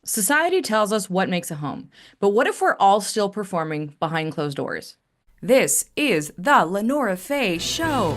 Society tells us what makes a home, but what if we're all still performing behind closed doors? This is the Lenora Faye Show.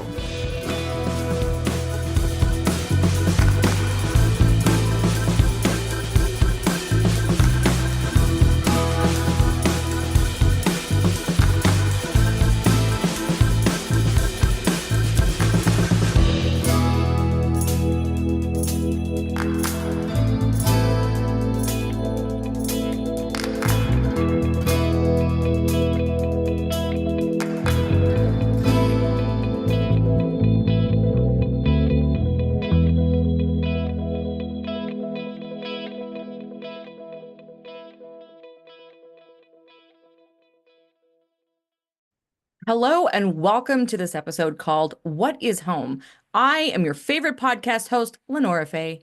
Hello, and welcome to this episode called What is Home? I am your favorite podcast host, Lenora Faye.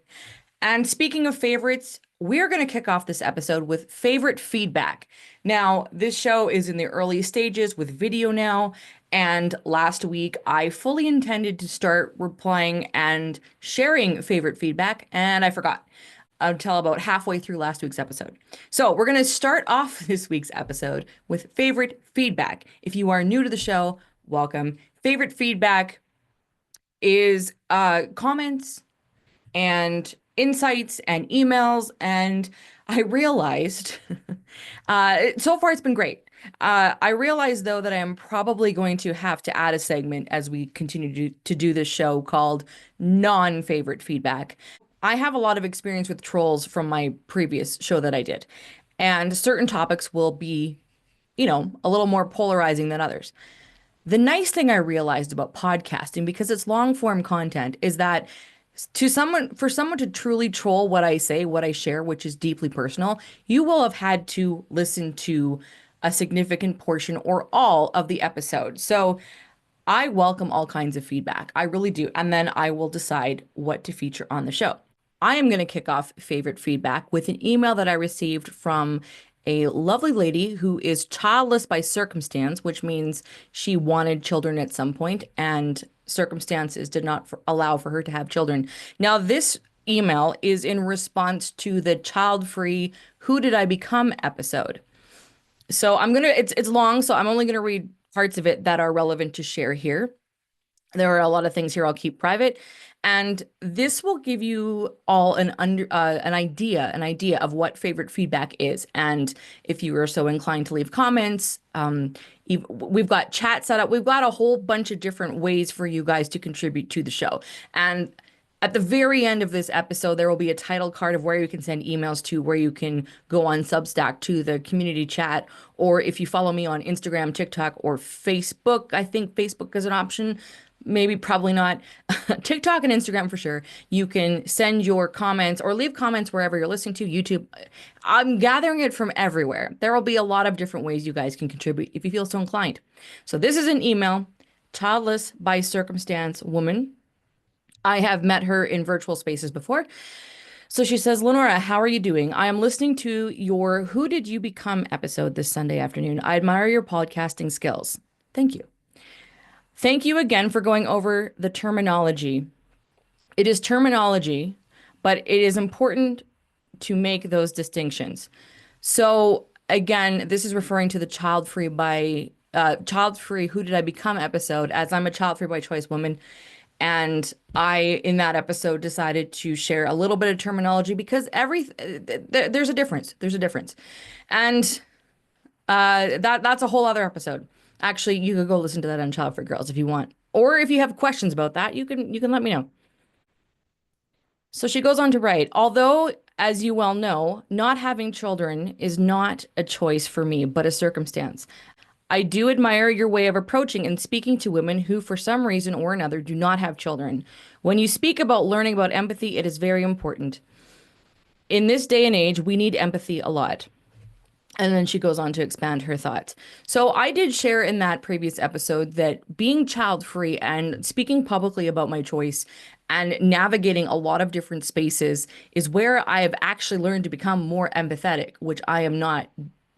And speaking of favorites, we're going to kick off this episode with favorite feedback. Now, this show is in the early stages with video now. And last week, I fully intended to start replying and sharing favorite feedback, and I forgot until about halfway through last week's episode. So we're going to start off this week's episode with favorite feedback. If you are new to the show, welcome. Favorite feedback is comments and insights and emails. And I realized, so far it's been great. I realized though that I am probably going to have to add a segment as we continue to do this show called non-favorite feedback. I have a lot of experience with trolls from my previous show that I did, and certain topics will be, a little more polarizing than others. The nice thing I realized about podcasting, because it's long form content, is that for someone to truly troll what I say, what I share, which is deeply personal, you will have had to listen to a significant portion or all of the episode. So I welcome all kinds of feedback. I really do. And then I will decide what to feature on the show. I am going to kick off favorite feedback with an email that I received from a lovely lady who is childless by circumstance, which means she wanted children at some point and circumstances did not allow for her to have children. Now, this email is in response to the Childfree Who Did I Become episode. So it's long, so I'm only gonna read parts of it that are relevant to share here. There are a lot of things here I'll keep private, and this will give you all an idea of what favorite feedback is. And if you are so inclined to leave comments, we've got chat set up. We've got a whole bunch of different ways for you guys to contribute to the show. And at the very end of this episode, there will be a title card of where you can send emails to, where you can go on Substack to the community chat, or if you follow me on Instagram, TikTok, or Facebook. I think Facebook is an option. Maybe, probably not. TikTok and Instagram for sure. You can send your comments or leave comments wherever you're listening to YouTube. I'm gathering it from everywhere. There will be a lot of different ways you guys can contribute if you feel so inclined. So this is an email, childless by circumstance woman. I have met her in virtual spaces before. So she says, Lenora, how are you doing? I am listening to your Who Did You Become episode this Sunday afternoon. I admire your podcasting skills. Thank you. Thank you again for going over the terminology. It is terminology, but it is important to make those distinctions. So again, this is referring to the Childfree Who Did I Become episode, as I'm a child free by choice woman. And I, in that episode, decided to share a little bit of terminology because there's a difference. There's a difference. And that's a whole other episode. Actually, you could go listen to that on Child Free Girls if you want. Or if you have questions about that, you can let me know. So she goes on to write, although, as you well know, not having children is not a choice for me, but a circumstance. I do admire your way of approaching and speaking to women who, for some reason or another, do not have children. When you speak about learning about empathy, it is very important. In this day and age, we need empathy a lot. And then she goes on to expand her thoughts. So I did share in that previous episode that being child free and speaking publicly about my choice and navigating a lot of different spaces is where I have actually learned to become more empathetic, which I am not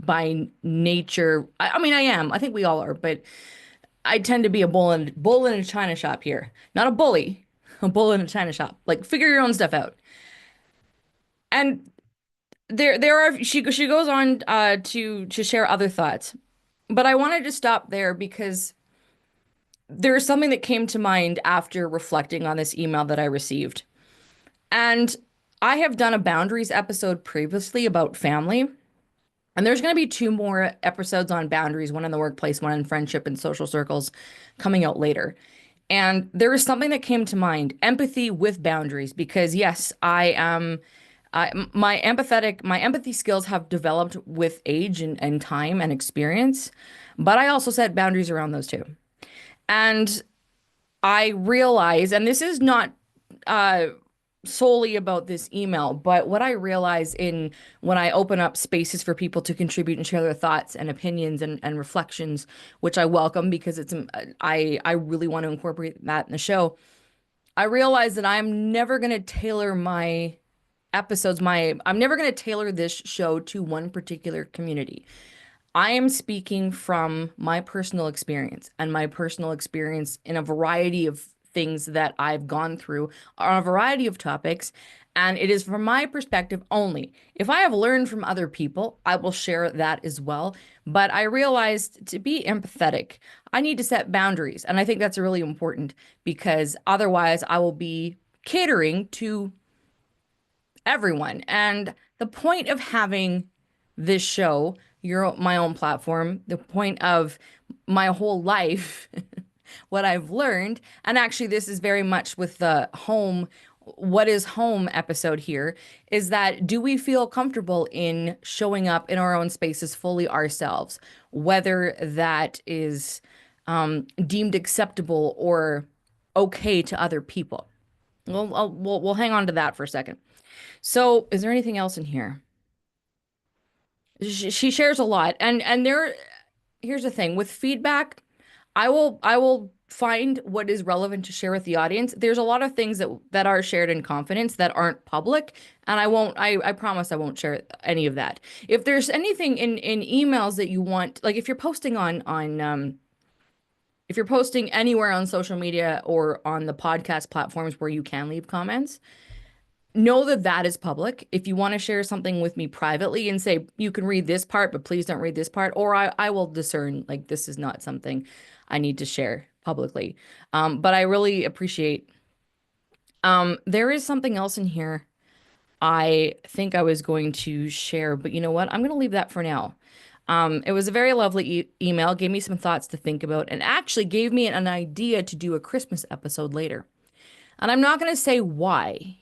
by nature. I mean, I am. I think we all are, but I tend to be a bull in a china shop here. Not a bully, a bull in a china shop. Like, figure your own stuff out. And there are she goes on to share other thoughts. But I wanted to stop there because there's something that came to mind after reflecting on this email that I received. And I have done a boundaries episode previously about family. And there's going to be two more episodes on boundaries, one in the workplace, one in friendship and social circles, coming out later. And there was something that came to mind, empathy with boundaries, because yes, I am my empathy skills have developed with age and time and experience, but I also set boundaries around those too. And I realize, and this is not uh, solely about this email, but what I realize in when I open up spaces for people to contribute and share their thoughts and opinions and reflections, which I welcome because I really want to incorporate that in the show. I realize that I'm never going to tailor my episodes, I'm never going to tailor this show to one particular community. I am speaking from my personal experience and my personal experience in a variety of things that I've gone through on a variety of topics. And it is from my perspective only. If I have learned from other people, I will share that as well. But I realized to be empathetic, I need to set boundaries. And I think that's really important because otherwise I will be catering to everyone. And the point of having this show, my own platform, the point of my whole life, what I've learned, and actually this is very much with the home, what is home episode here, is that do we feel comfortable in showing up in our own spaces fully ourselves, whether that is deemed acceptable or okay to other people? Well, we'll hang on to that for a second. So, is there anything else in here? She shares a lot, and here's the thing with feedback, I will find what is relevant to share with the audience. There's a lot of things that are shared in confidence that aren't public, and I promise I won't share any of that. If there's anything in emails that you want, like if you're posting on if you're posting anywhere on social media or on the podcast platforms where you can leave comments, know that that is public. If you want to share something with me privately and say, you can read this part, but please don't read this part, or I will discern, like, this is not something I need to share publicly. But I really appreciate, there is something else in here I think I was going to share, but you know what? I'm going to leave that for now. It was a very lovely email, gave me some thoughts to think about, and actually gave me an idea to do a Christmas episode later. And I'm not going to say why.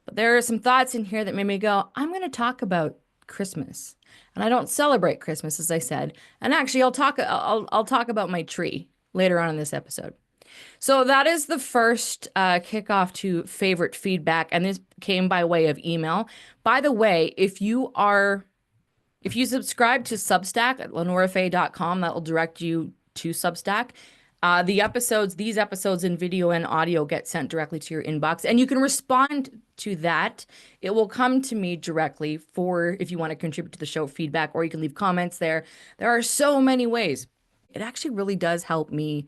But there are some thoughts in here that made me go, I'm going to talk about Christmas. And I don't celebrate Christmas, as I said. And actually, I'll talk about my tree later on in this episode. So that is the first kickoff to favorite feedback, and this came by way of email. By the way, if you subscribe to Substack at thelenorafay.com, that will direct you to Substack. These episodes in video and audio get sent directly to your inbox, and you can respond to that. It will come to me directly for if you want to contribute to the show feedback, or you can leave comments there. There are so many ways. It actually really does help me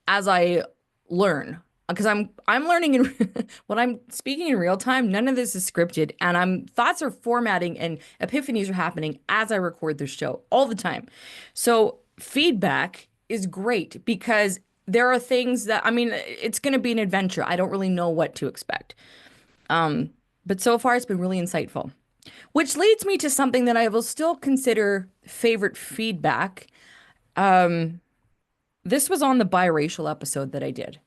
as I learn because I'm learning in when I'm speaking in real time. None of this is scripted, and thoughts are formatting and epiphanies are happening as I record this show all the time. So feedback is great because there are things that, I mean, it's going to be an adventure. I don't really know what to expect. But so far it's been really insightful, which leads me to something that I will still consider favorite feedback. This was on the biracial episode that I did.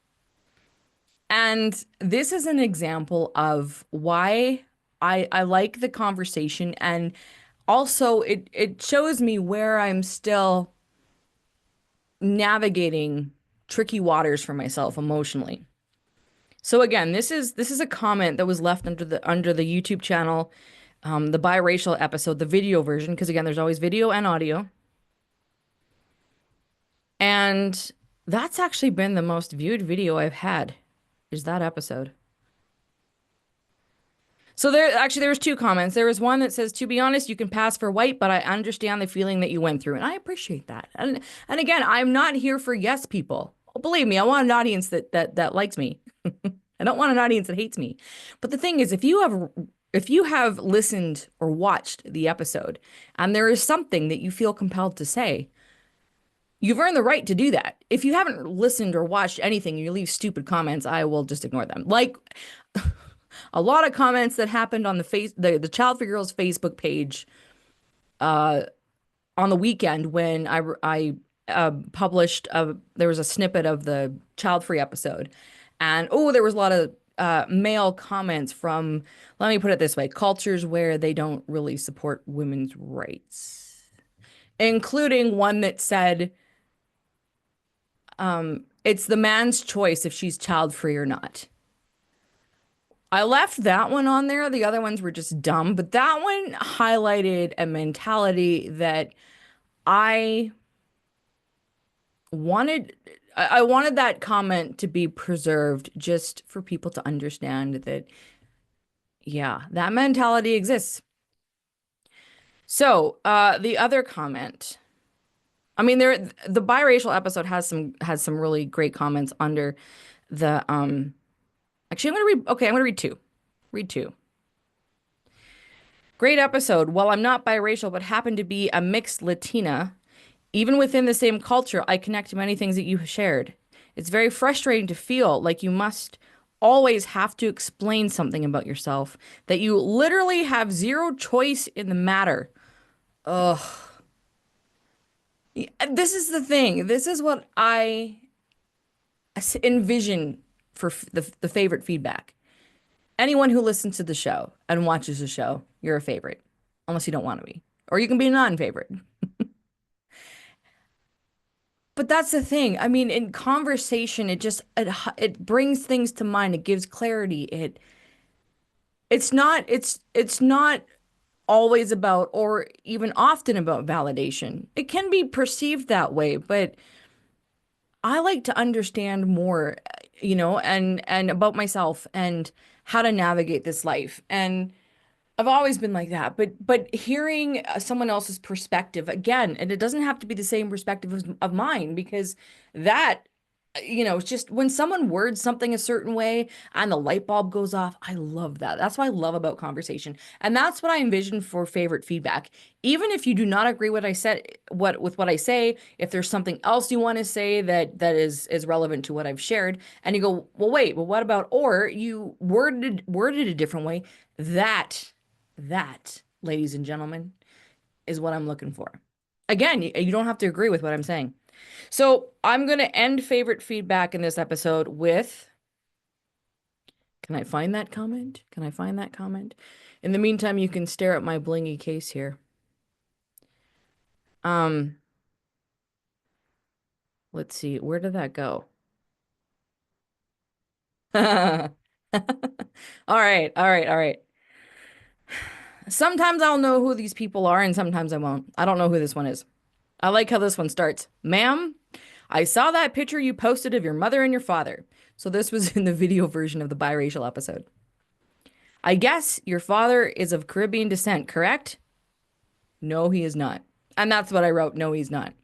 And this is an example of why I like the conversation. And also it shows me where I'm still navigating tricky waters for myself emotionally. So again, this is a comment that was left under the YouTube channel, the biracial episode, the video version, because again, there's always video and audio. And that's actually been the most viewed video I've had, is that episode. So there's two comments. There was one that says, "To be honest, you can pass for white, but I understand the feeling that you went through." And I appreciate that. And again, I'm not here for yes people. Believe me, I want an audience that likes me. I don't want an audience that hates me. But the thing is, if you have listened or watched the episode and there is something that you feel compelled to say, you've earned the right to do that. If you haven't listened or watched anything, you leave stupid comments, I will just ignore them. Like a lot of comments that happened on the Child Free Girls Facebook page on the weekend when I published there was a snippet of the Child Free episode, and there was a lot of male comments from, let me put it this way, cultures where they don't really support women's rights, including one that said it's the man's choice if she's child free or not. I left that one on there. The other ones were just dumb, but that one highlighted a mentality that I wanted I wanted that comment to be preserved just for people to understand that, yeah, that mentality exists. So, the other comment, I mean, the biracial episode has some really great comments under the actually I'm gonna read two. Read two. Great episode. While I'm not biracial but happen to be a mixed Latina, even within the same culture, I connect to many things that you shared. It's very frustrating to feel like you must always have to explain something about yourself, that you literally have zero choice in the matter. Ugh. This is the thing. This is what I envision for the favorite feedback. Anyone who listens to the show and watches the show, you're a favorite, unless you don't want to be. Or you can be a non-favorite. But that's the thing. I mean, in conversation, it brings things to mind. It gives clarity. It's not always about or even often about validation. It can be perceived that way, but I like to understand more, and about myself and how to navigate this life. And I've always been like that, but hearing someone else's perspective again, and it doesn't have to be the same perspective of mine, because that, it's just when someone words something a certain way and the light bulb goes off. I love that. That's what I love about conversation, and that's what I envision for favorite feedback. Even if you do not agree with what I say, if there's something else you want to say that is relevant to what I've shared, and you go, well, wait, well, what about, or you worded a different way, that, ladies and gentlemen, is what I'm looking for. Again, you don't have to agree with what I'm saying. So I'm going to end favorite feedback in this episode with, can I find that comment? Can I find that comment? In the meantime, you can stare at my blingy case here. Let's see, where did that go? All right, all right, all right. Sometimes I'll know who these people are and sometimes I won't. I don't know who this one is. I like how this one starts. Ma'am, I saw that picture you posted of your mother and your father. So this was in the video version of the biracial episode. I guess your father is of Caribbean descent, correct? No, he is not. And that's what I wrote. No, he's not.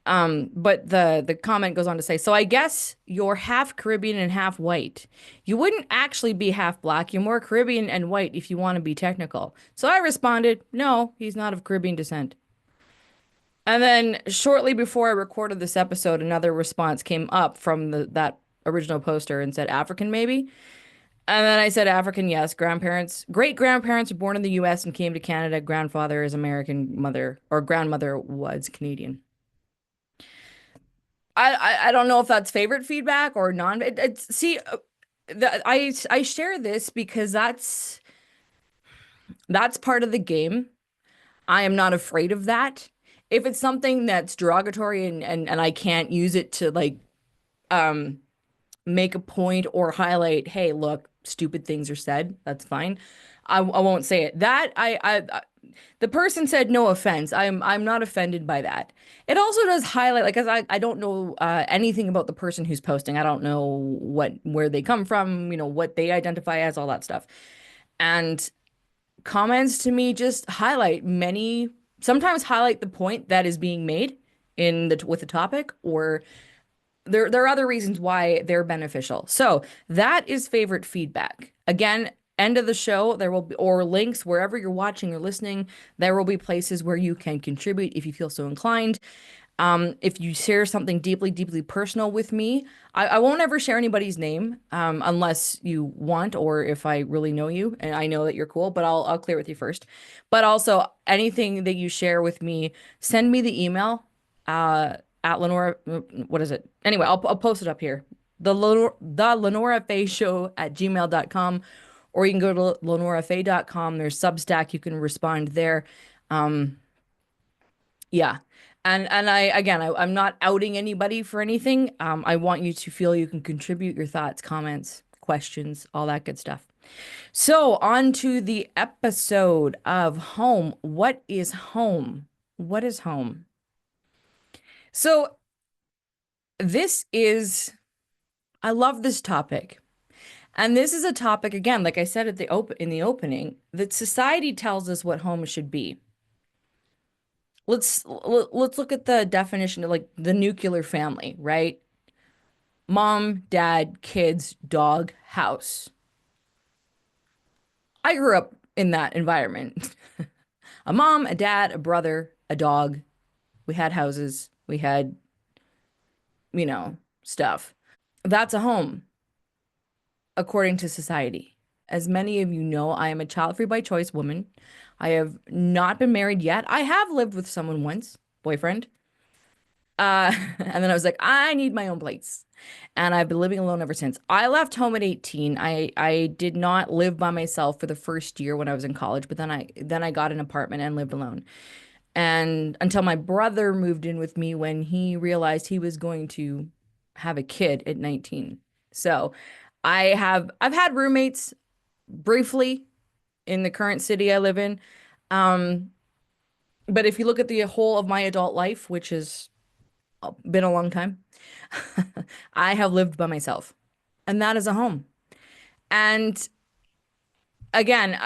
But the comment goes on to say, so I guess you're half Caribbean and half white. You wouldn't actually be half black. You're more Caribbean and white if you want to be technical. So I responded, no, he's not of Caribbean descent. And then shortly before I recorded this episode, another response came up from that original poster and said African maybe. And then I said African, yes. Great grandparents were born in the US and came to Canada. Grandfather is American, mother or grandmother was Canadian. I don't know if that's favorite feedback or non. See, I share this because that's part of the game. I am not afraid of that. If it's something that's derogatory and I can't use it to like make a point or highlight, hey, look, stupid things are said, that's fine. I won't say it. The person said no offense. I'm not offended by that. It also does highlight, like, 'cause I don't know anything about the person who's posting. I don't know where they come from, what they identify as, all that stuff. And comments to me just sometimes highlight the point that is being made with the topic, or there are other reasons why they're beneficial. So that is favorite feedback. Again, end of the show, there will be, or links wherever you're watching or listening, there will be places where you can contribute if you feel so inclined. If you share something deeply, deeply personal with me, I won't ever share anybody's name, unless you want, or if I really know you and I know that you're cool, but I'll clear with you first. But also anything that you share with me, send me the email, at Lenora, what is it? Anyway, I'll post it up here. The Lenora Faye Show at gmail.com, or you can go to lenorafay.com. There's Substack. You can respond there. Um, yeah. And I'm not outing anybody for anything. I want you to feel you can contribute your thoughts, comments, questions, all that good stuff. So, on to the episode of home. What is home? What is home? So, this is, I love this topic. And this is a topic, again, like I said at in the opening, that society tells us what home should be. Let's look at the definition of like the nuclear family, right? Mom, dad, kids, dog, house. I grew up in that environment. A mom, a dad, a brother, a dog. We had houses. We had, stuff. That's a home, according to society. As many of you know, I am a child-free by choice woman. I have not been married yet. I have lived with someone once, boyfriend. And then I was like, I need my own place. And I've been living alone ever since. I left home at 18. I did not live by myself for the first year when I was in college, but then I got an apartment and lived alone. And until my brother moved in with me when he realized he was going to have a kid at 19. So I've had roommates briefly in the current city I live in. Um, but if you look at the whole of my adult life, which has been a long time, I have lived by myself, and that is a home. And again,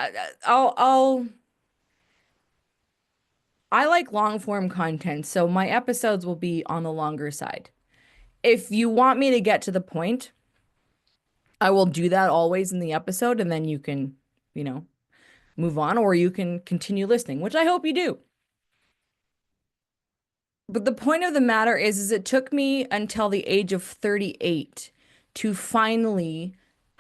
I like long form content, so my episodes will be on the longer side. If you want me to get to the point, I will do that always in the episode, and then you can, you know, move on, or you can continue listening, which I hope you do. But the point of the matter is it took me until the age of 38 to finally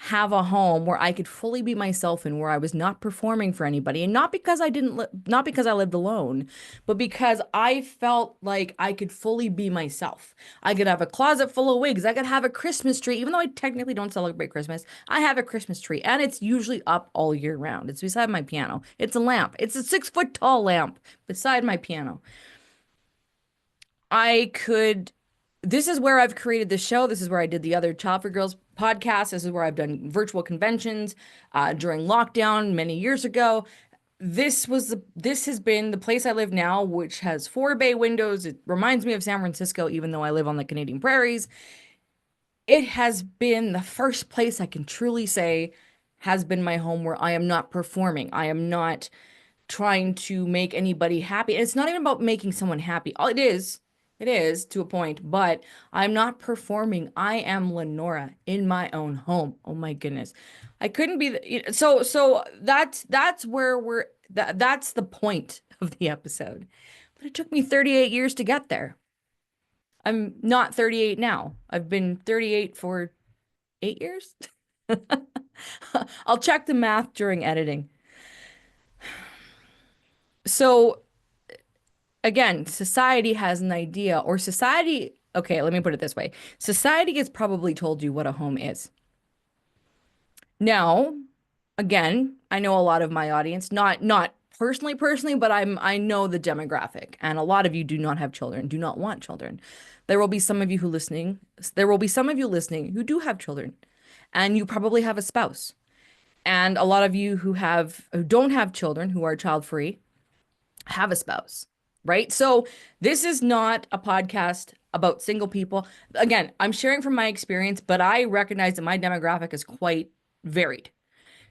have a home where I could fully be myself and where I was not performing for anybody. And not because I didn't, not because I lived alone, but because I felt like I could fully be myself. I could have a closet full of wigs. I could have a Christmas tree, even though I technically don't celebrate Christmas. I have a Christmas tree, and it's usually up all year round. It's beside my piano. It's a lamp. It's a 6 foot tall lamp beside my piano. I could, this is where I've created this show. This is where I did the other Child for Girls podcast. This is where I've done virtual conventions during lockdown many years ago. This has been the place I live now, which has 4 bay windows. It reminds me of San Francisco, even though I live on the Canadian prairies. It has been the first place I can truly say has been my home where I am not performing. I am not trying to make anybody happy. And it's not even about making someone happy. Oh, it is to a point, but I'm not performing. I am Lenora in my own home. Oh my goodness. I couldn't be so that's where that's the point of the episode. But it took me 38 years to get there. I'm not 38 now. I've been 38 for 8 years. I'll check the math during editing. So again, society has an idea, or society, okay, let me put it this way. Society has probably told you what a home is. Now, again, I know a lot of my audience, not personally, but I know the demographic, and a lot of you do not have children, do not want children. There will be some of you listening who do have children, and you probably have a spouse. And a lot of you who don't have children, who are child free, have a spouse, right? So this is not a podcast about single people. Again, I'm sharing from my experience, but I recognize that my demographic is quite varied.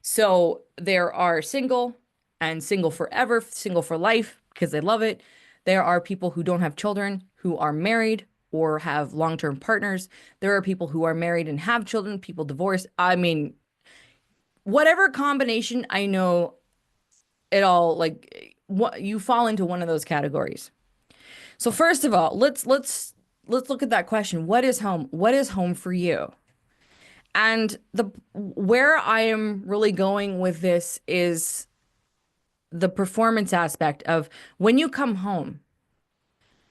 So there are single and single forever, single for life because they love it. There are people who don't have children, who are married or have long-term partners. There are people who are married and have children, people divorced. I mean, whatever combination, I know it all like what you fall into one of those categories. So first of all, let's look at that question. What is home? What is home for you? And the where I am really going with this is the performance aspect of when you come home,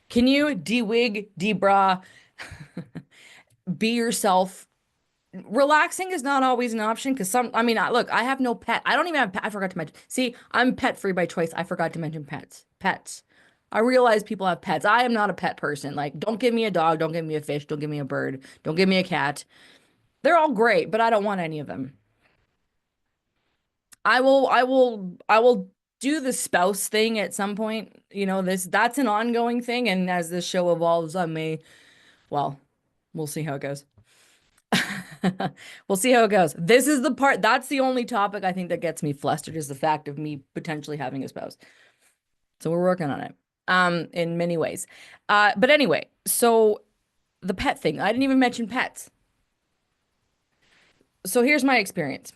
can you de-wig, de-bra, be yourself? Relaxing is not always an option because I mean, look, I have no pet. I don't even have pet. I forgot to mention. See, I'm pet free by choice. I forgot to mention pets. Pets. I realize people have pets. I am not a pet person. Like, don't give me a dog. Don't give me a fish. Don't give me a bird. Don't give me a cat. They're all great, but I don't want any of them. I will do the spouse thing at some point. That's an ongoing thing. And as this show evolves, well, we'll see how it goes. We'll see how it goes. This is the part, that's the only topic I think that gets me flustered is the fact of me potentially having a spouse. So we're working on it, in many ways. But anyway, so the pet thing, I didn't even mention pets. So here's my experience.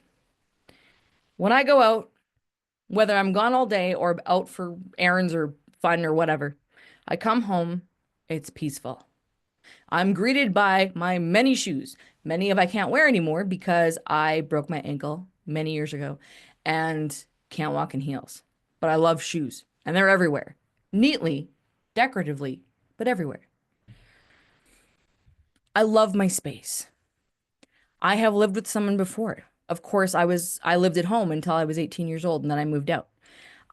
When I go out, whether I'm gone all day or out for errands or fun or whatever, I come home, it's peaceful. I'm greeted by my many shoes. Many of I can't wear anymore because I broke my ankle many years ago and can't walk in heels. But I love shoes and they're everywhere. Neatly, decoratively, but everywhere. I love my space. I have lived with someone before. Of course, I lived at home until I was 18 years old and then I moved out.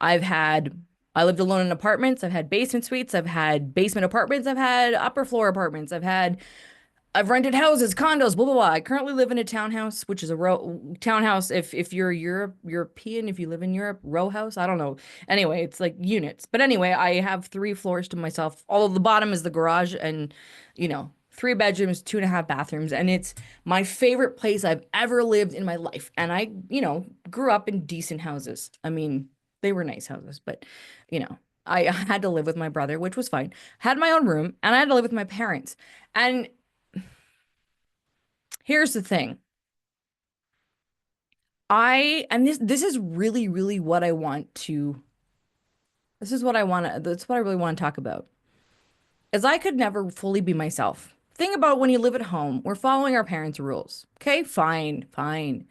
I've had I lived alone in apartments. I've had basement suites. I've had basement apartments. I've had upper floor apartments. I've rented houses, condos, blah blah blah. I currently live in a townhouse, which is a row townhouse. If you're European, if you live in Europe, row house. I don't know. Anyway, it's like units. But anyway, I have 3 floors to myself. All of the bottom is the garage, and 3 bedrooms, 2.5 bathrooms, and it's my favorite place I've ever lived in my life. And I, grew up in decent houses. I mean, they were nice houses, but you know. I had to live with my brother, which was fine. Had my own room, and I had to live with my parents. And here's the thing. And this is really, really what I want to, this is what I want to, that's what I really want to talk about. Is I could never fully be myself. Think about when you live at home, we're following our parents' rules. Okay, fine, fine.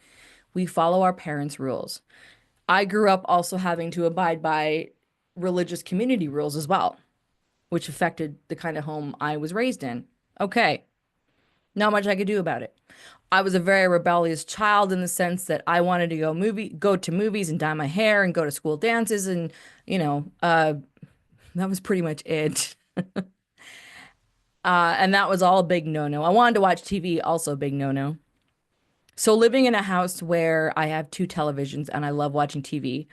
We follow our parents' rules. I grew up also having to abide by religious community rules as well, which affected the kind of home I was raised in. Okay, not much I could do about it. I was a very rebellious child in the sense that I wanted to go to movies and dye my hair and go to school dances and that was pretty much it. And that was all a big no-no. I wanted to watch TV, also a big no-no. So living in a house where I have 2 televisions and I love watching TV,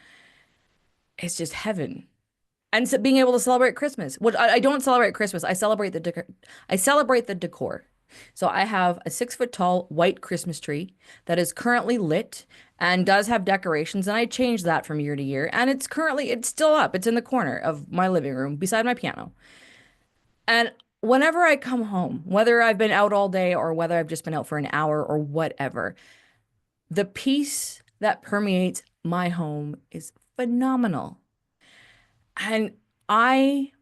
it's just heaven. And so being able to celebrate Christmas, which I don't celebrate Christmas. I celebrate the decor. So I have a 6 foot tall white Christmas tree that is currently lit and does have decorations, and I change that from year to year. And it's still up. It's in the corner of my living room beside my piano. And whenever I come home, whether I've been out all day or whether I've just been out for an hour or whatever, the peace that permeates my home is phenomenal. And I,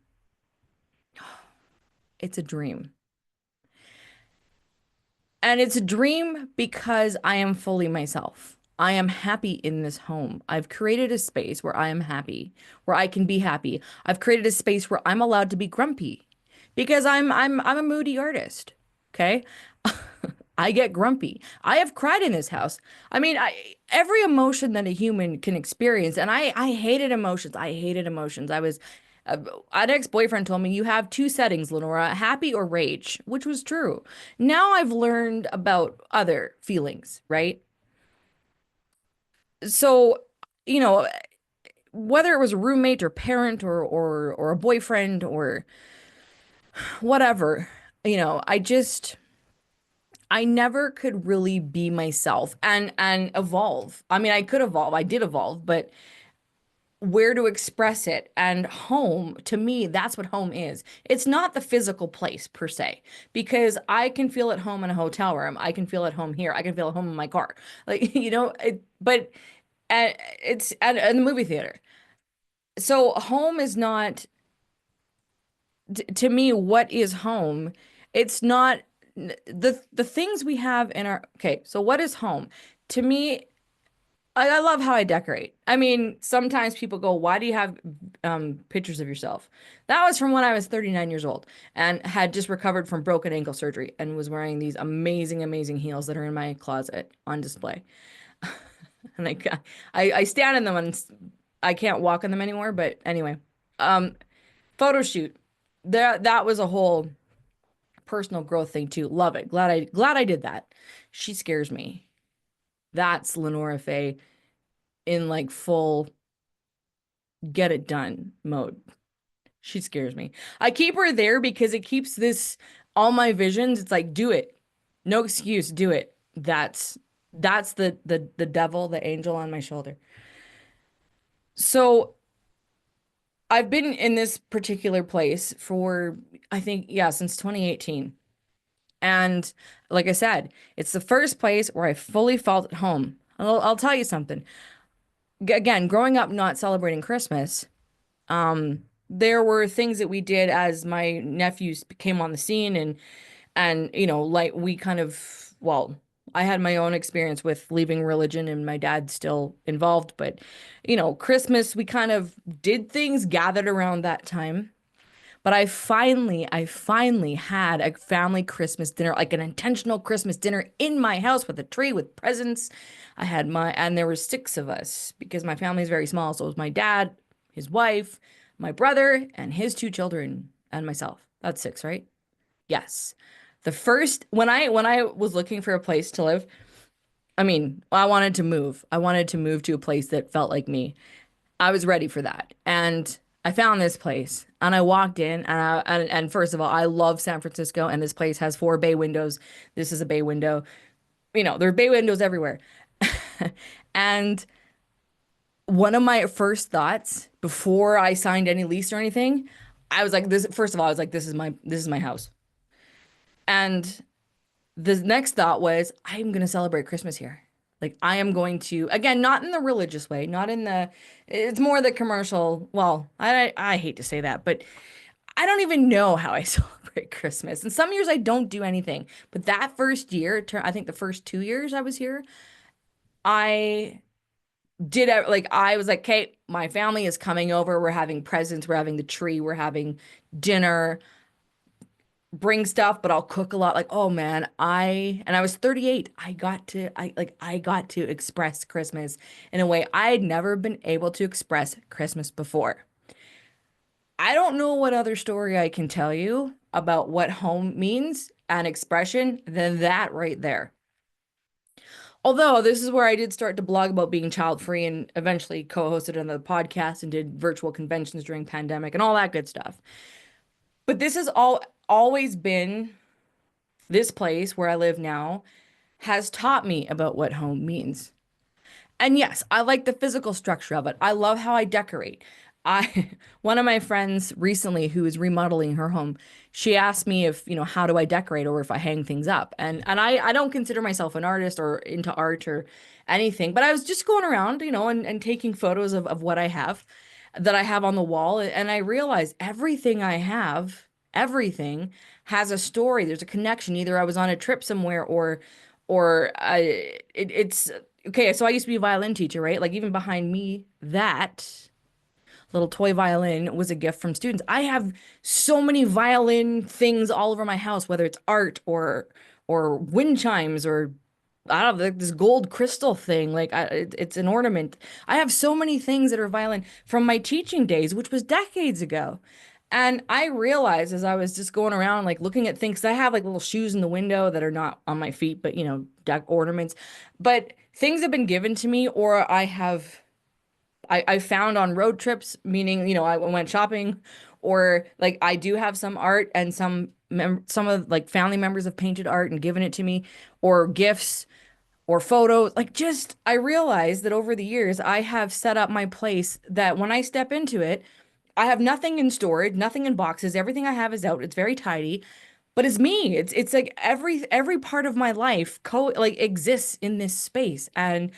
it's a dream. And it's a dream because I am fully myself. I am happy in this home. I've created a space where I am happy, where I can be happy. I've created a space where I'm allowed to be grumpy because I'm a moody artist. Okay? I get grumpy. I have cried in this house. I mean, every emotion that a human can experience, and I hated emotions. I hated emotions. Uh, an ex-boyfriend told me you have 2 settings, Lenora, happy or rage, which was true. Now I've learned about other feelings, right? So, you know, whether it was a roommate or parent or a boyfriend or whatever, I never could really be myself and evolve. I mean, I could evolve. I did evolve, but where to express it. And home, to me, that's what home is. It's not the physical place per se, because I can feel at home in a hotel room. I can feel at home here. I can feel at home in my car. Like, but it's at the movie theater. So home is not to me, what is home? It's not the things we have in our, okay, so what is home? To me, I love how I decorate. I mean, sometimes people go, "Why do you have pictures of yourself?" That was from when I was 39 years old and had just recovered from broken ankle surgery and was wearing these amazing, amazing heels that are in my closet on display. And I stand in them and I can't walk in them anymore. But anyway, um, photo shoot. That was a whole personal growth thing too. Love it. Glad I did that. She scares me. That's Lenora Faye in like full get it done mode. She scares me. I keep her there because it keeps this all my visions. It's like do it. No excuse, do it. That's the devil, the angel on my shoulder. So I've been in this particular place for I think yeah, since 2018. And like I said, it's the first place where I fully felt at home. I'll tell you something. Again, growing up not celebrating Christmas, there were things that we did as my nephews came on the scene and like we kind of well, I had my own experience with leaving religion and my dad's still involved, but Christmas we kind of did things gathered around that time. But I finally had a family Christmas dinner, like an intentional Christmas dinner in my house with a tree with presents. And there were six of us because my family is very small. So it was my dad, his wife, my brother, and his two children, and myself. That's six, right? Yes. When I was looking for a place to live, I mean, I wanted to move. I wanted to move to a place that felt like me. I was ready for that. And I found this place and I walked in and first of all, I love San Francisco and this place has four bay windows. This is a bay window. There are bay windows everywhere. And one of my first thoughts before I signed any lease or anything, I was like this first of all, I was like this is my house. And the next thought was, I'm going to celebrate Christmas here. Like, I am going to, again, not in the religious way, not in it's more the commercial. Well, I hate to say that, but I don't even know how I celebrate Christmas. And some years I don't do anything. But that first year, I think the first 2 years I was here, I like, I was like, okay, my family is coming over. We're having presents. We're having the tree. We're having dinner. Bring stuff, but I'll cook a lot. Like, oh man, and I was 38. I got to express Christmas in a way I had never been able to express Christmas before. I don't know what other story I can tell you about what home means and expression than that right there. Although this is where I did start to blog about being child free and eventually co-hosted another podcast and did virtual conventions during pandemic and all that good stuff. But this has always been this place where I live now has taught me about what home means. And yes, I like the physical structure of it. I love how I decorate. I One of my friends recently who is remodeling her home, she asked me if, how do I decorate or if I hang things up. And I don't consider myself an artist or into art or anything, but I was just going around, and taking photos of what I have that I have on the wall. And I realized everything has a story. There's a connection. Either I was on a trip somewhere it's okay. So I used to be a violin teacher, right? Like even behind me, that little toy violin was a gift from students. I have so many violin things all over my house, whether it's art or wind chimes or I don't know, like this gold crystal thing. Like it's an ornament. I have so many things that are violin from my teaching days, which was decades ago. And I realized as I was just going around, like looking at things, 'cause I have like little shoes in the window that are not on my feet, but deck ornaments. But things have been given to me, or I found on road trips, meaning, I went shopping, or like I do have some art and some of like family members have painted art and given it to me, or gifts or photos. Like just I realized that over the years I have set up my place that when I step into it, I have nothing in storage, nothing in boxes. Everything I have is out. It's very tidy, but it's me. It's like every part of my life co like exists in this space. And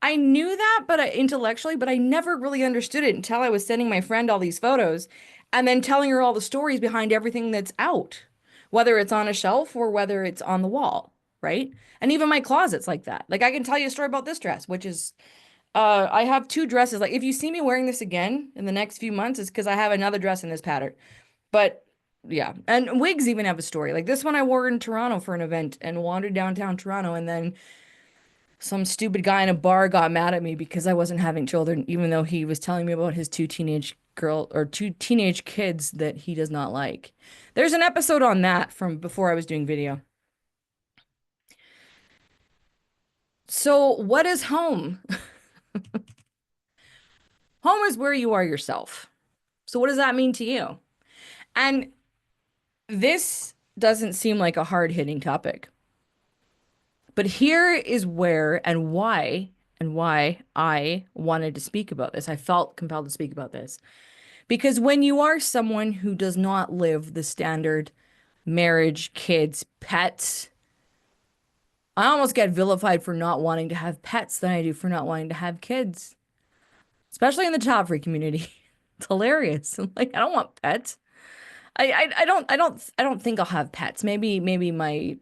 I knew that, but intellectually, but I never really understood it until I was sending my friend all these photos and then telling her all the stories behind everything that's out, whether it's on a shelf or whether it's on the wall, right? And even my closet's like that. Like I can tell you a story about this dress, which is I have two dresses. Like if you see me wearing this again in the next few months, it's because I have another dress in this pattern. But yeah, and wigs even have a story. Like this one I wore in Toronto for an event and wandered downtown Toronto, and then some stupid guy in a bar got mad at me because I wasn't having children, even though he was telling me about his two teenage kids that he does not like. There's an episode on that from before I was doing video. So, what is home? Home is where you are yourself. So, what does that mean to you? And this doesn't seem like a hard-hitting topic, but here is where and why I wanted to speak about this. I felt compelled to speak about this. Because when you are someone who does not live the standard marriage, kids, pets, I almost get vilified for not wanting to have pets than I do for not wanting to have kids, especially in the Childfree community. It's hilarious. I'm like, I don't want pets. I don't think I'll have pets. Maybe my,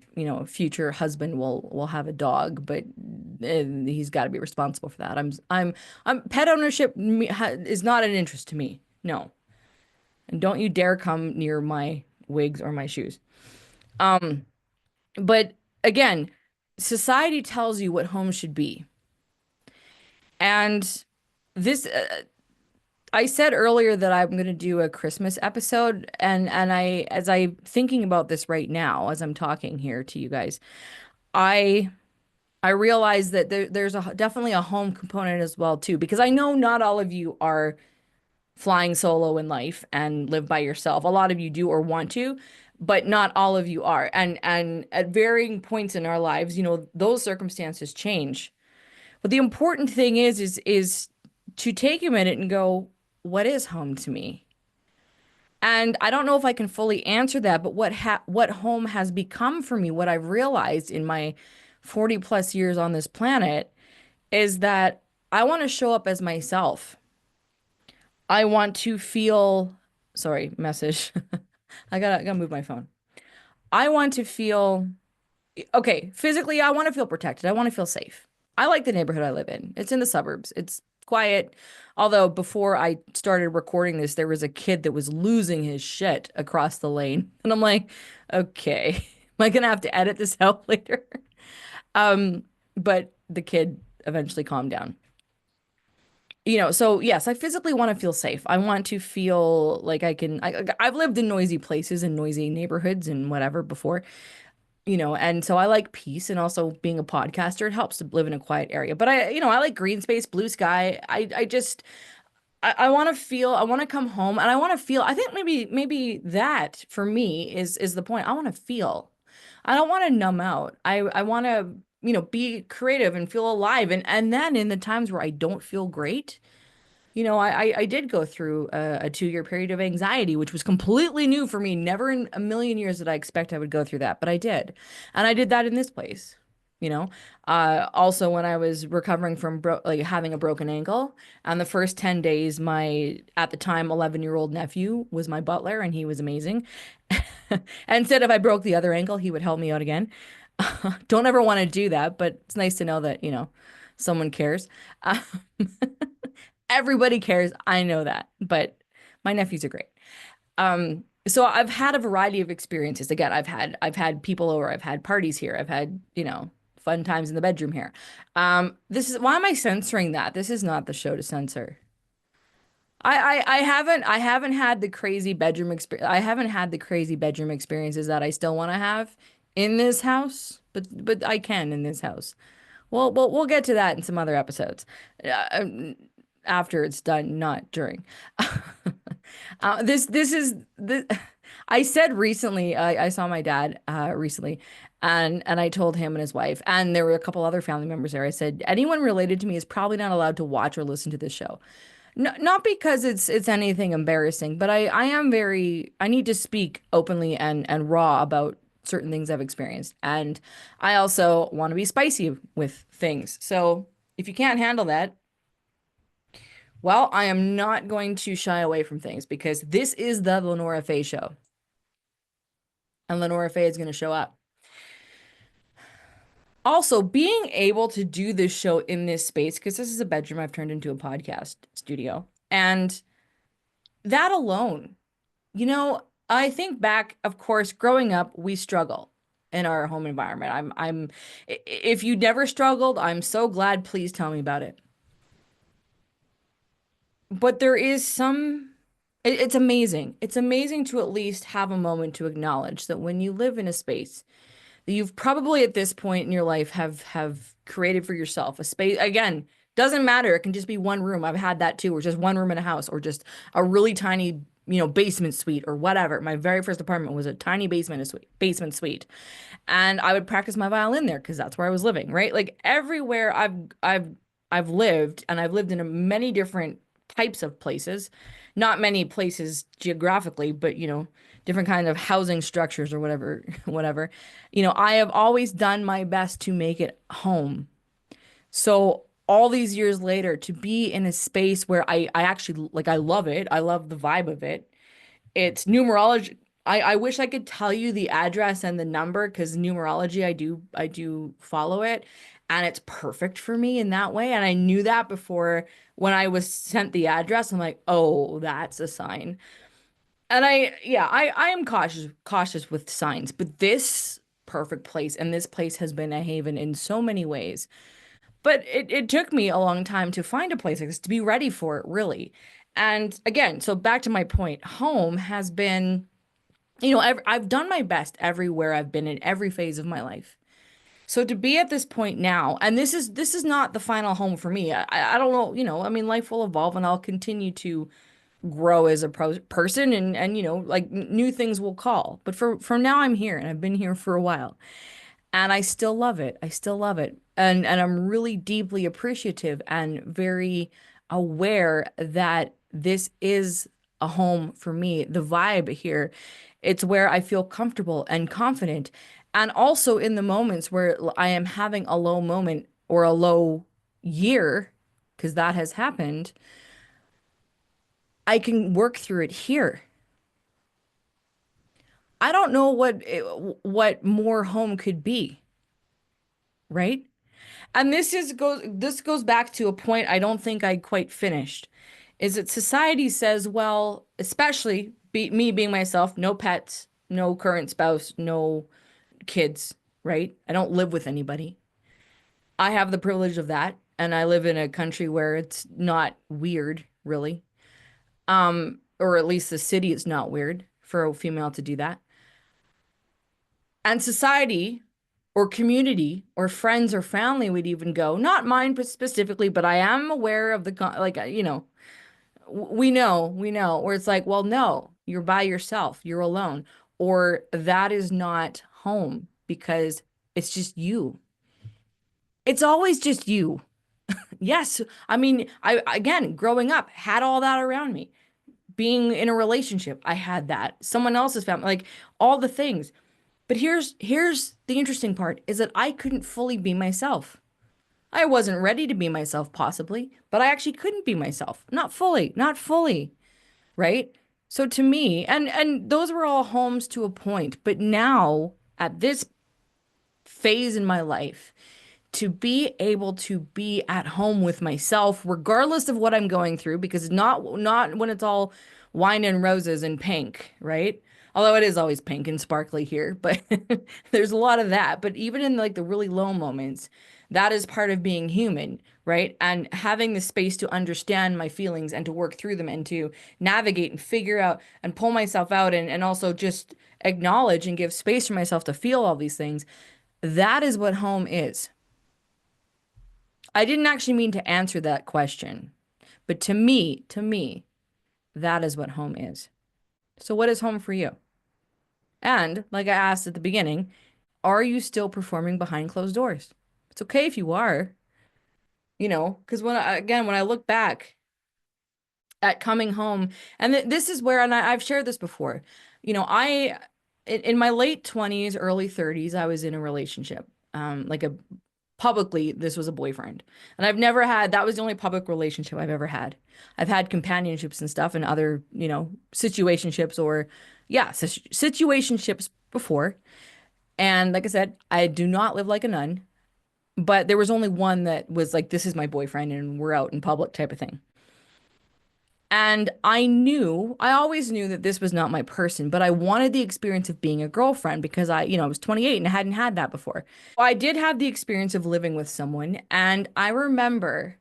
future husband will have a dog, but he's got to be responsible for that. I'm pet ownership is not an interest to me. No. And don't you dare come near my wigs or my shoes. But again, society tells you what home should be. And this, I said earlier that I'm going to do a Christmas episode, and as I thinking about this right now, as I'm talking here to you guys, I I realize that there's definitely a home component as well too, because I know not all of you are flying solo in life and live by yourself. A lot of you do or want to, but not all of you are. And at varying points in our lives, those circumstances change. But the important thing is to take a minute and go, what is home to me? And I don't know if I can fully answer that, but what home has become for me, what I've realized in my 40 plus years on this planet is that I want to show up as myself. I want to feel, sorry, message. I gotta move my phone. I want to feel, okay, physically, I want to feel protected. I want to feel safe. I like the neighborhood I live in. It's in the suburbs. It's quiet. Although before I started recording this, there was a kid that was losing his shit across the lane. And I'm like, okay, am I gonna have to edit this out later? Um, but the kid eventually calmed down. So yes, I physically want to feel safe. I want to feel like I've lived in noisy places and noisy neighborhoods and whatever before, and so I like peace and also being a podcaster, it helps to live in a quiet area. But I like green space, blue sky. I want to feel, I want to come home and I want to feel, I think maybe that for me is the point. I want to feel. I don't want to numb out. I want to, be creative and feel alive. And then in the times where I don't feel great, I did go through a 2 year period of anxiety, which was completely new for me. Never in a million years did I expect I would go through that, but I did. And I did that in this place, you know. Also when I was recovering from like having a broken ankle, and the first 10 days, my at the time 11-year-old nephew was my butler, and he was amazing. And said if I broke the other ankle, he would help me out again. Don't ever want to do that, but it's nice to know that, someone cares. Um, Everybody cares. I know that, but my nephews are great. So I've had a variety of experiences. Again, I've had people over, I've had parties here, I've had, fun times in the bedroom here. This is why am I censoring that? This is not the show to censor. I haven't had the crazy bedroom experience. I haven't had the crazy bedroom experiences that I still want to have in this house, but I can in this house. Well, we'll get to that in some other episodes. Uh, After it's done, not during. This is the I said recently, I saw my dad recently, and I told him and his wife, and there were a couple other family members there. I said, anyone related to me is probably not allowed to watch or listen to this show. No, not because it's anything embarrassing, but I need to speak openly and raw about certain things I've experienced. And I also want to be spicy with things. So If you can't handle that, well, I am not going to shy away from things because this is the Lenora Faye show. And Lenora Faye is going to show up. Also, being able to do this show in this space, because this is a bedroom I've turned into a podcast studio, and that alone, you know, I think back, of course, growing up, we struggle in our home environment. If you never struggled, I'm so glad. Please tell me about it. But there is it's amazing. It's amazing to at least have a moment to acknowledge that when you live in a space that you've probably at this point in your life have created for yourself, a space, again, doesn't matter. It can just be one room. I've had that too, or just one room in a house, or just a really tiny, basement suite or whatever. My very first apartment was a tiny basement suite. And I would practice my violin there because that's where I was living, right? Like everywhere I've lived, and I've lived in many different types of places, not many places geographically, but different kind of housing structures or whatever, whatever. I have always done my best to make it home. So all these years later, to be in a space where I actually like, I love it. I love the vibe of it. It's numerology. I wish I could tell you the address and the number because numerology, I do follow it, and it's perfect for me in that way. And I knew that before when I was sent the address. I'm like, oh, that's a sign. And I am cautious with signs, but this perfect place, and this place has been a haven in so many ways. But it took me a long time to find a place like this, to be ready for it, really. And again, so back to my point, home has been, I've done my best everywhere I've been in every phase of my life. So to be at this point now, and this is not the final home for me. I don't know, I mean, life will evolve, and I'll continue to grow as a person, and like new things will call. But for now, I'm here, and I've been here for a while. And I still love it. I still love it. And I'm really deeply appreciative and very aware that this is a home for me. The vibe here, it's where I feel comfortable and confident. And also in the moments where I am having a low moment or a low year, because that has happened, I can work through it here. I don't know what more home could be, right? And this goes back to a point I don't think I quite finished. Is that society says, well, especially me being myself, no pets, no current spouse, no kids, right? I don't live with anybody. I have the privilege of that, and I live in a country where it's not weird, really. Or at least the city is not weird for a female to do that. And society or community or friends or family would even go, not mine specifically, but I am aware of like, we know, where it's like, well, no, you're by yourself, you're alone, or that is not home because it's just you. It's always just you. Yes. I mean, again, growing up, had all that around me. Being in a relationship, I had that. Someone else's family, like all the things. But here's the interesting part is that I couldn't fully be myself. I wasn't ready to be myself possibly, but I actually couldn't be myself. Not fully, right? So to me, and those were all homes to a point, but now at this phase in my life, to be able to be at home with myself, regardless of what I'm going through, because not when it's all wine and roses and pink, right? Although it is always pink and sparkly here, but there's a lot of that. But even in like the really low moments, that is part of being human, right? And having the space to understand my feelings and to work through them and to navigate and figure out and pull myself out and also just acknowledge and give space for myself to feel all these things. That is what home is. I didn't actually mean to answer that question, but to me, that is what home is. So what is home for you? And like I asked at the beginning, are you still performing behind closed doors? It's okay if you are, because when I look back at coming home, and this is where, and I've shared this before, in my late 20s, early 30s, I was in a relationship, like a publicly this was a boyfriend. And I've never had, that was the only public relationship I've ever had. I've had companionships and stuff and other, situationships or yeah, situationships before. And like I said, I do not live like a nun, but there was only one that was like, this is my boyfriend and we're out in public type of thing. And I always knew that this was not my person, but I wanted the experience of being a girlfriend because I was 28 and I hadn't had that before. I did have the experience of living with someone, and I remember,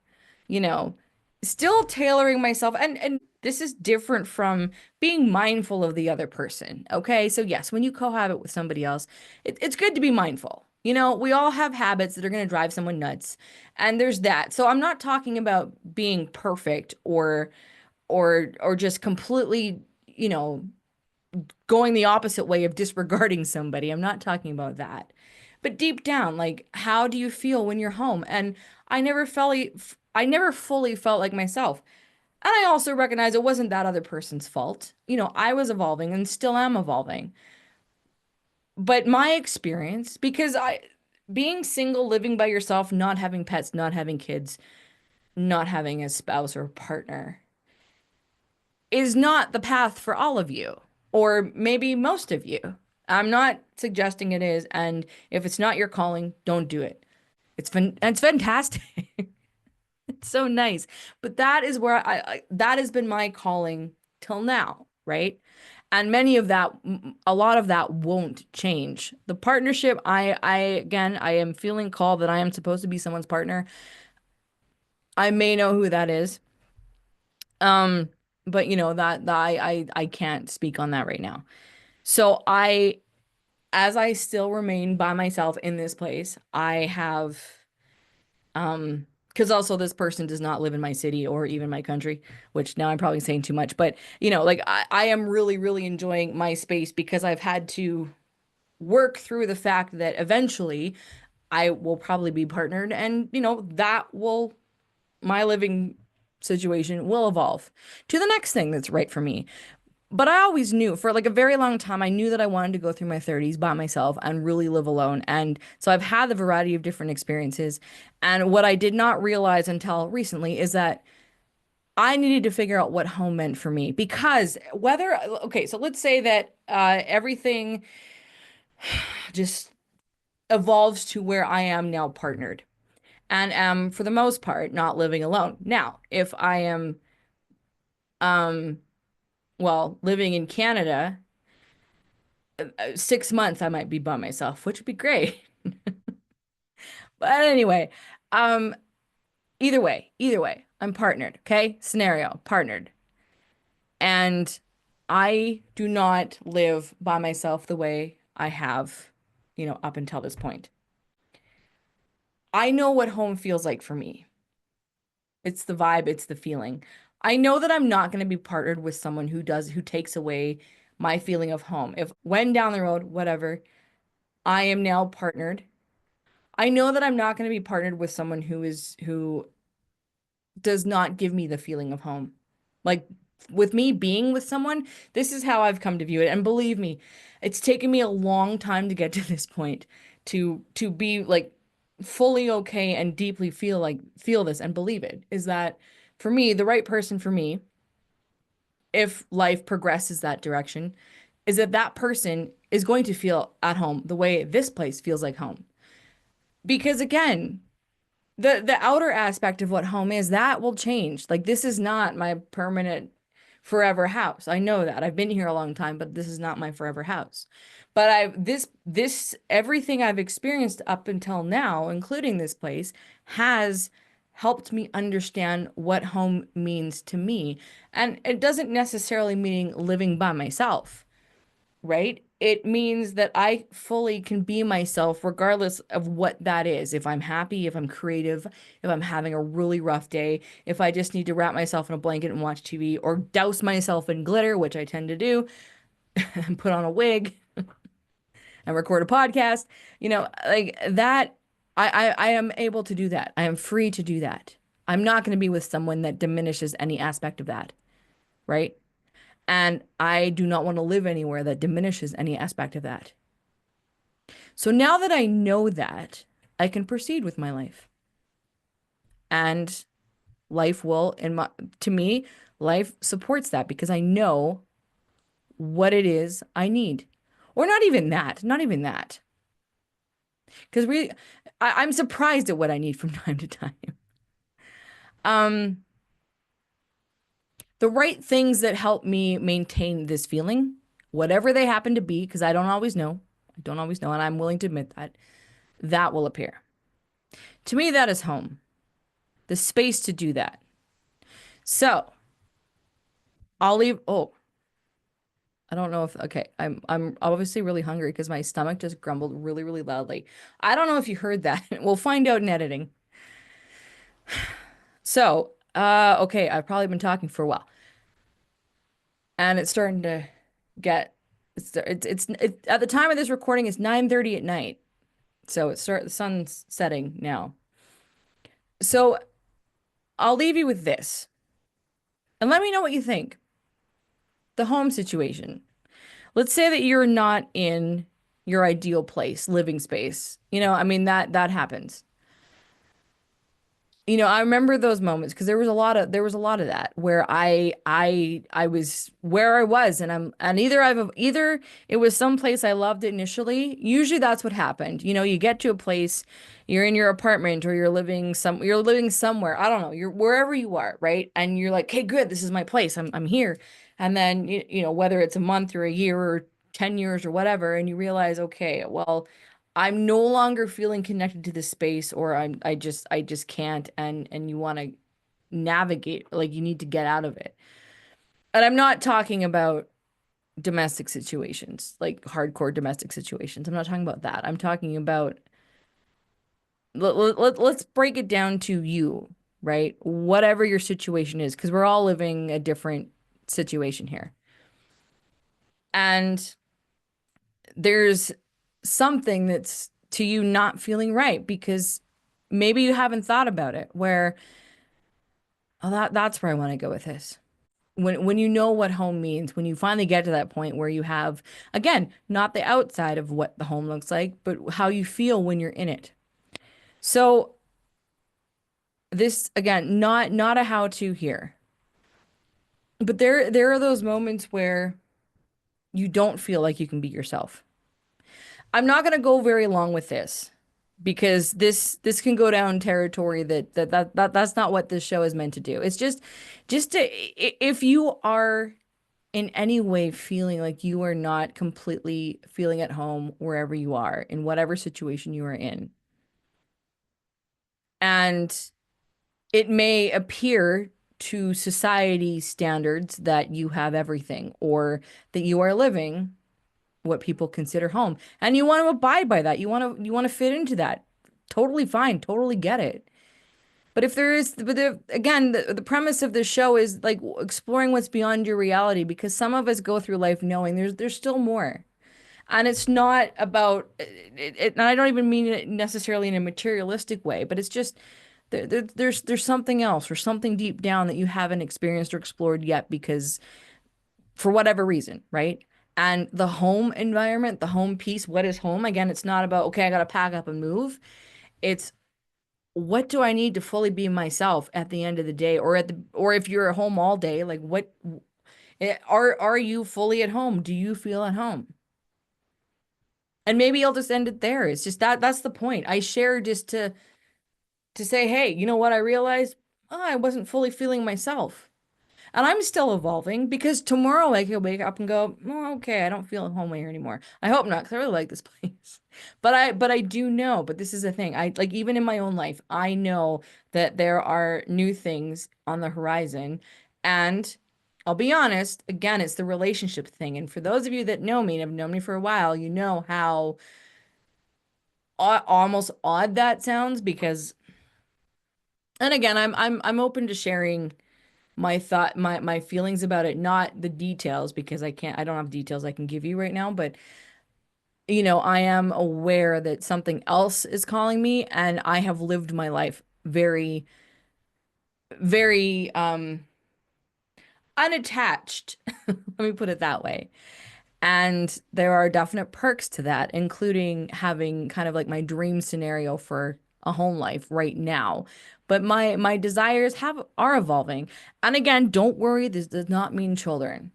you know, still tailoring myself, and this is different from being mindful of the other person. Okay, so yes, when you cohabit with somebody else, it's good to be mindful. We all have habits that are going to drive someone nuts, and there's that. So I'm not talking about being perfect or just completely, going the opposite way of disregarding somebody. I'm not talking about that. But deep down, like, how do you feel when you're home? And I never fully felt like myself. And I also recognize it wasn't that other person's fault. I was evolving and still am evolving. But my experience, because being single, living by yourself, not having pets, not having kids, not having a spouse or partner, is not the path for all of you, or maybe most of you. I'm not suggesting it is, and if it's not your calling, don't do it. It's fantastic. It's so nice. But that is where that has been my calling till now, right? And many of that, a lot of that won't change. The partnership, again, I am feeling called that I am supposed to be someone's partner. I may know who that is. Um, but that I can't speak on that right now. So as I still remain by myself in this place, I have because also this person does not live in my city or even my country, which now I'm probably saying too much, but like I am really, really enjoying my space because I've had to work through the fact that eventually I will probably be partnered and that will my living situation will evolve to the next thing that's right for me. But I always knew for like a very long time, I knew that I wanted to go through my 30s by myself and really live alone. And so I've had the variety of different experiences. And what I did not realize until recently is that I needed to figure out what home meant for me because okay, so let's say that everything just evolves to where I am now partnered and am, for the most part, not living alone. Now, if I am, um, well, living in Canada, 6 months I might be by myself, which would be great. But anyway, um, either way, I'm partnered. Okay, scenario, partnered, and I do not live by myself the way I have, up until this point. I know what home feels like for me. It's the vibe, it's the feeling. I know that I'm not going to be partnered with someone who takes away my feeling of home. If when down the road, whatever, I am now partnered. I know that I'm not going to be partnered with someone who does not give me the feeling of home. Like with me being with someone, this is how I've come to view it. And believe me, it's taken me a long time to get to this point to be like fully okay and deeply feel this and believe it is that for me, the right person for me, if life progresses that direction, is that that person is going to feel at home the way this place feels like home. Because again, the outer aspect of what home is, that will change. Like this is not my permanent forever house. I know that. I've been here a long time, but this is not my forever house. But this everything I've experienced up until now, including this place, has helped me understand what home means to me. And it doesn't necessarily mean living by myself, right? It means that I fully can be myself regardless of what that is. If I'm happy, if I'm creative, if I'm having a really rough day, if I just need to wrap myself in a blanket and watch TV or douse myself in glitter, which I tend to do, and put on a wig and record a podcast, like that, I am able to do that. I am free to do that. I'm not going to be with someone that diminishes any aspect of that, right? And I do not want to live anywhere that diminishes any aspect of that. So now that I know that, I can proceed with my life. And life will, to me, life supports that because I know what it is I need. Or not even that, not even that. Because I'm surprised at what I need from time to time. Um, the right things that help me maintain this feeling, whatever they happen to be, because I don't always know. I don't always know, and I'm willing to admit that, that will appear. To me, that is home, the space to do that. So I'll leave. Oh, I don't know if okay. I'm obviously really hungry because my stomach just grumbled really, really loudly. I don't know if you heard that. We'll find out in editing. So, okay, I've probably been talking for a while, and it's starting to get. At the time of this recording, it's 9:30 at night. So the sun's setting now. So I'll leave you with this, and let me know what you think. The home situation. Let's say that you're not in your ideal place, living space. I mean that happens. I remember those moments because there was a lot of that where I was where I was, and either it was some place I loved initially. Usually that's what happened. You get to a place, you're in your apartment or you're living somewhere. I don't know. You're wherever you are, right? And you're like, "Hey, good, this is my place. I'm here." And then whether it's a month or a year or 10 years or whatever, and you realize, "Okay, well, I'm no longer feeling connected to this space, or I just can't," and you want to navigate, like you need to get out of it. And I'm not talking about domestic situations, like hardcore domestic situations. I'm not talking about that. I'm talking about let's break it down to you, right? Whatever your situation is, because we're all living a different situation here. And there's something that's to you not feeling right because maybe you haven't thought about it where, oh, that's where I want to go with this. When you know what home means, when you finally get to that point where you have, again, not the outside of what the home looks like, but how you feel when you're in it. So this again, not a how-to here, but there are those moments where you don't feel like you can be yourself. I'm not going to go very long with this because this can go down territory that's not what this show is meant to do. It's just if you are in any way feeling like you are not completely feeling at home wherever you are in whatever situation you are in, and it may appear to society standards that you have everything or that you are living what people consider home, and you want to abide by that. You want to fit into that. Totally fine, totally get it. But if there is, but again, the premise of this show is like exploring what's beyond your reality because some of us go through life knowing there's still more. And it's not about and I don't even mean it necessarily in a materialistic way, but it's just there's something else or something deep down that you haven't experienced or explored yet because for whatever reason, right? And the home environment, the home piece, what is home? Again, it's not about, okay, I got to pack up and move. It's what do I need to fully be myself at the end of the day or if you're at home all day, like what are you fully at home? Do you feel at home? And maybe I'll just end it there. It's just that's the point. I share just to say, hey, you know what I realized? Oh, I wasn't fully feeling myself. And I'm still evolving because tomorrow I could wake up and go, oh, okay, I don't feel at home here anymore. I hope not, because I really like this place. But I do know, but this is the thing. I like even in my own life, I know that there are new things on the horizon. And I'll be honest, again, it's the relationship thing. And for those of you that know me and have known me for a while, you know how almost odd that sounds because, and again, I'm open to sharing my feelings about it, not the details because I don't have details I can give you right now, but I am aware that something else is calling me and I have lived my life very, very unattached. Let me put it that way. And there are definite perks to that, including having kind of like my dream scenario for a home life right now. But my desires have are evolving. And again, don't worry, this does not mean children.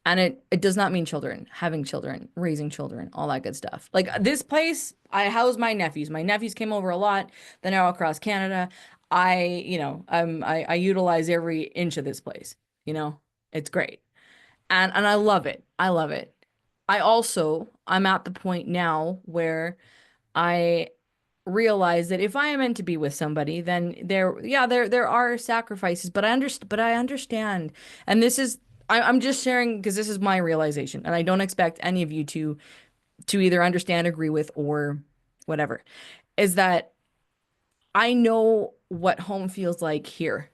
And it does not mean children, having children, raising children, all that good stuff. Like this place, I house my nephews. My nephews came over a lot. They're now across Canada. I utilize every inch of this place. You know, it's great. And I love it. I love it. I'm at the point now where I realize that if I am meant to be with somebody, then there are sacrifices, but I understand. And I'm just sharing because this is my realization, and I don't expect any of you to either understand, agree with, or whatever, is that I know what home feels like here.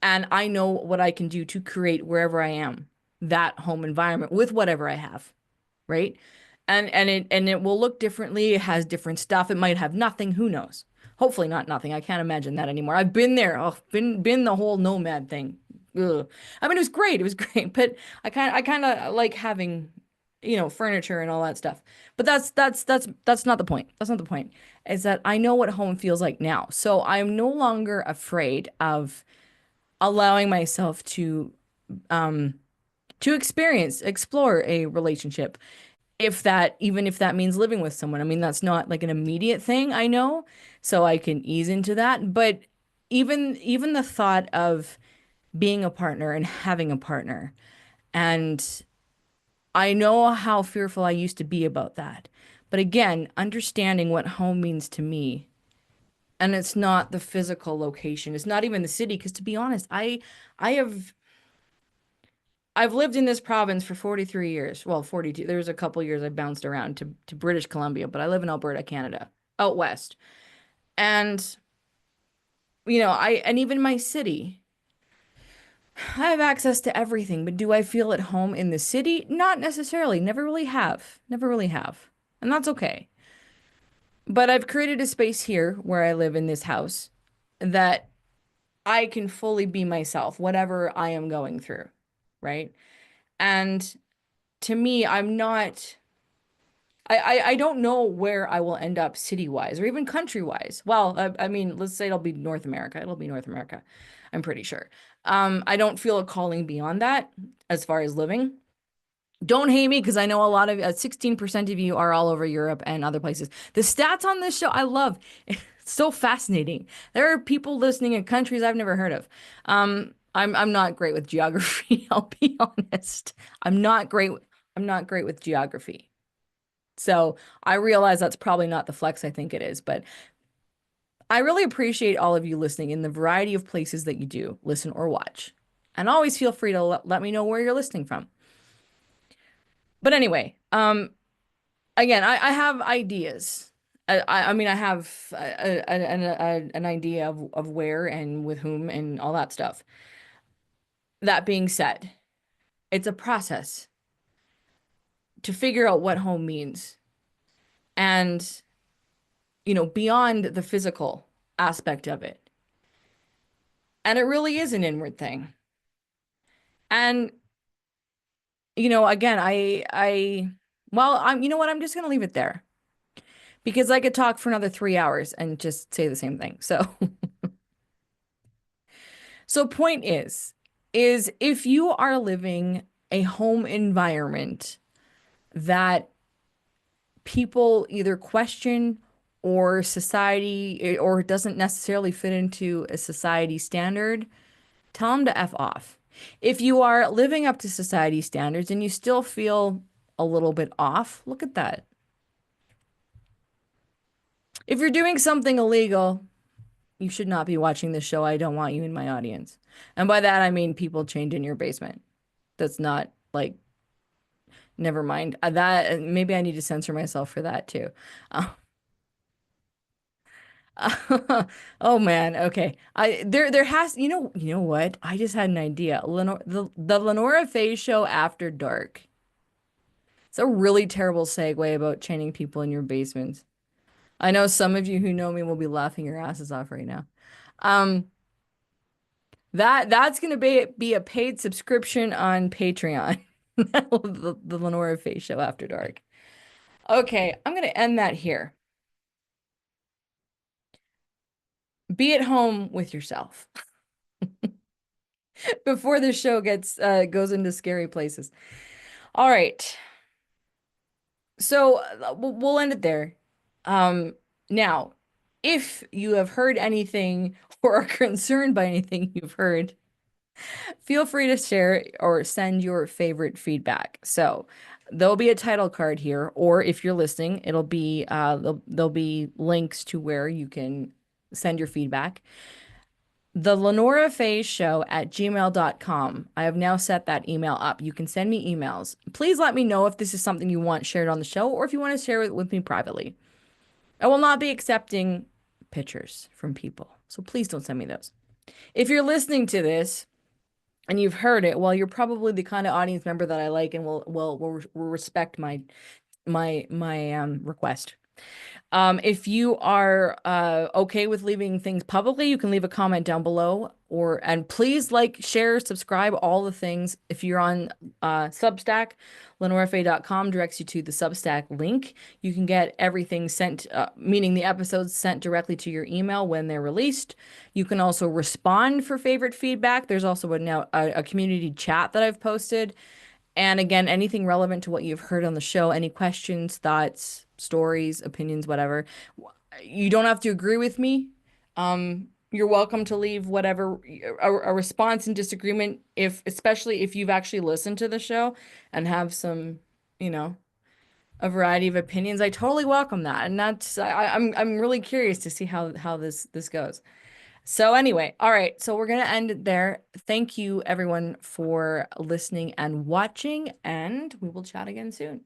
And I know what I can do to create wherever I am that home environment with whatever I have, right? And it will look differently. It has different stuff. It might have nothing. Who knows? Hopefully not nothing. I can't imagine that anymore. I've been there. Oh, been the whole nomad thing. Ugh. I mean, it was great. It was great, but I kind of like having, furniture and all that stuff. But that's not the point. That's not the point. Is that I know what home feels like now. So I'm no longer afraid of allowing myself um to explore a relationship even if that means living with someone. I mean, that's not like an immediate thing, I know, so I can ease into that. But even the thought of being a partner and having a partner, and I know how fearful I used to be about that. But again, understanding what home means to me, and it's not the physical location, it's not even the city, because to be honest, I have I've lived in this province for 43 years. Well, 42. There's a couple years I bounced around to British Columbia, but I live in Alberta, Canada, out west. And, and even my city, I have access to everything, but do I feel at home in the city? Not necessarily. Never really have. Never really have. And that's okay. But I've created a space here where I live in this house that I can fully be myself, whatever I am going through, right? And to me, I don't know where I will end up city-wise or even country-wise. Well, I mean, let's say it'll be North America. It'll be North America. I'm pretty sure. I don't feel a calling beyond that as far as living. Don't hate me because I know a lot of 16% of you are all over Europe and other places. The stats on this show I love. It's so fascinating. There are people listening in countries I've never heard of. I'm not great with geography, I'll be honest. I'm not great I'm not great with geography. So I realize that's probably not the flex I think it is, but I really appreciate all of you listening in the variety of places that you do listen or watch. And always feel free to let me know where you're listening from. But anyway, again, I have ideas. I mean, I have an idea of where and with whom and all that stuff. That being said, it's a process to figure out what home means. And beyond the physical aspect of it. And it really is an inward thing. And, again, well, you know what? I'm just going to leave it there because I could talk for another 3 hours and just say the same thing. So, so point is if you are living a home environment that people either question or society or doesn't necessarily fit into a society standard, tell them to F off. If you are living up to society standards and you still feel a little bit off, look at that. If you're doing something illegal, you should not be watching this show. I don't want you in my audience. And by that, I mean people chained in your basement. That's not like, never mind. That maybe I need to censor myself for that too. Uh, oh man, okay. There has you know what? I just had an idea. The Lenora Faye show after dark. It's a really terrible segue about chaining people in your basements. I know some of you who know me will be laughing your asses off right now. Um, that's gonna be a paid subscription on Patreon. The Lenora Faye Show After Dark. Okay, I'm going to end that here. Be at home with yourself before the show gets goes into scary places. All right. So we'll end it there. Now, if you have heard anything or are concerned by anything you've heard, feel free to share or send your favorite feedback. So there'll be a title card here, or if you're listening, it'll be there'll be links to where you can send your feedback. thelenorafayeshow@gmail.com. I have now set that email up. You can send me emails. Please let me know if this is something you want shared on the show or if you want to share it with me privately. I will not be accepting pictures from people, so please don't send me those. If you're listening to this and you've heard it, well, you're probably the kind of audience member that I like and will respect my request. If you are okay with leaving things publicly, you can leave a comment down below and please like, share, subscribe, all the things. If you're on Substack, lenorafay.com directs you to the Substack link. You can get everything sent, meaning the episodes sent directly to your email when they're released. You can also respond for favorite feedback. There's also a community chat that I've posted. And again, anything relevant to what you've heard on the show, any questions, thoughts, stories, opinions, whatever. You don't have to agree with me. You're welcome to leave whatever a response in disagreement, especially if you've actually listened to the show and have some, you know, a variety of opinions. I totally welcome that. And I'm really curious to see how this goes. So anyway, all right. So we're going to end it there. Thank you everyone for listening and watching, and we will chat again soon.